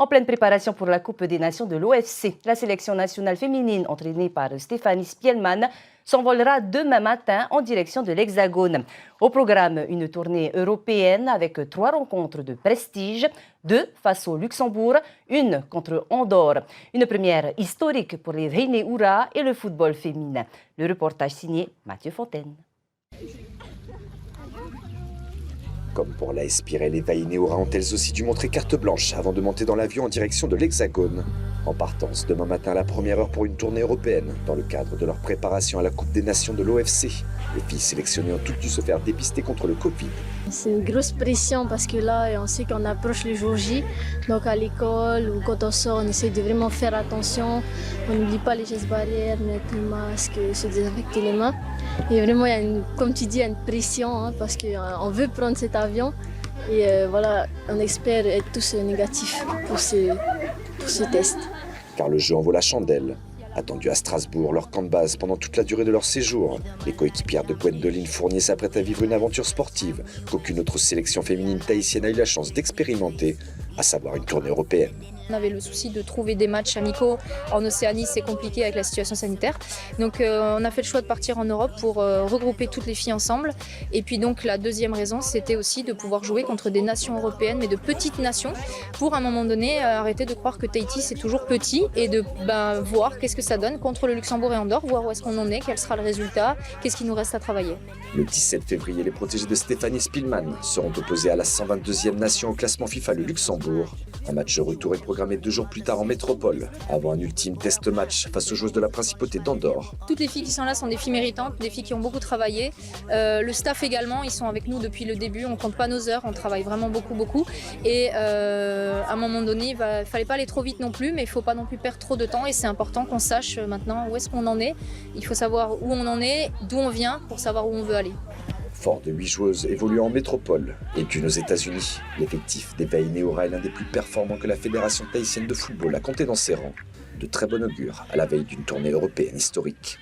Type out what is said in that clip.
En pleine préparation pour la Coupe des Nations de l'OFC, la sélection nationale féminine entraînée par Stéphanie Spielmann s'envolera demain matin en direction de l'Hexagone. Au programme, une tournée européenne avec 3 rencontres de prestige, 2 face au Luxembourg, 1 contre Andorre. Une première historique pour les Veineura et le football féminin. Le reportage signé Mathieu Fontaine. Comme pour l'AS Pirée, les Veineura ont elles aussi dû montrer carte blanche avant de monter dans l'avion en direction de l'Hexagone. En partance demain matin à la première heure pour une tournée européenne, dans le cadre de leur préparation à la Coupe des Nations de l'OFC. Les filles sélectionnées ont toutes dû se faire dépister contre le Covid. C'est une grosse pression parce que là, on sait qu'on approche le jour J. Donc à l'école ou quand on sort, on essaie de vraiment faire attention. On n'oublie pas les gestes barrières, mettre le masque, se désinfecter les mains. Et vraiment, il y a comme tu dis, il y a une pression parce qu'on veut prendre cet avion. Et voilà, on espère être tous négatifs pour ce test. Car le jeu en vaut la chandelle. Attendus à Strasbourg, leur camp de base pendant toute la durée de leur séjour, les coéquipières de Gwendoline Fournier s'apprêtent à vivre une aventure sportive qu'aucune autre sélection féminine tahitienne a eu la chance d'expérimenter, à savoir une tournée européenne. On avait le souci de trouver des matchs amicaux. En Océanie, c'est compliqué avec la situation sanitaire. Donc on a fait le choix de partir en Europe pour regrouper toutes les filles ensemble. Et puis donc la deuxième raison, c'était aussi de pouvoir jouer contre des nations européennes, mais de petites nations, pour à un moment donné arrêter de croire que Tahiti c'est toujours petit et de voir qu'est-ce que ça donne contre le Luxembourg et Andorre, voir où est-ce qu'on en est, quel sera le résultat, qu'est-ce qu'il nous reste à travailler. Le 17 février, les protégés de Stéphanie Spielmann seront opposés à la 122e nation au classement FIFA, le Luxembourg. Un match retour est programmé 2 jours plus tard en métropole, avant un ultime test match face aux joueuses de la principauté d'Andorre. Toutes les filles qui sont là sont des filles méritantes, des filles qui ont beaucoup travaillé. Le staff également, ils sont avec nous depuis le début, on compte pas nos heures, on travaille vraiment beaucoup. Et à un moment donné, il fallait pas aller trop vite non plus, mais il faut pas non plus perdre trop de temps et c'est important qu'on sache maintenant où est-ce qu'on en est. Il faut savoir où on en est, d'où on vient pour savoir où on veut aller. Fort de 8 joueuses évoluant en métropole et d'une aux États-Unis, l'effectif des Veineura est l'un des plus performants que la Fédération tahitienne de football a compté dans ses rangs. De très bon augure à la veille d'une tournée européenne historique.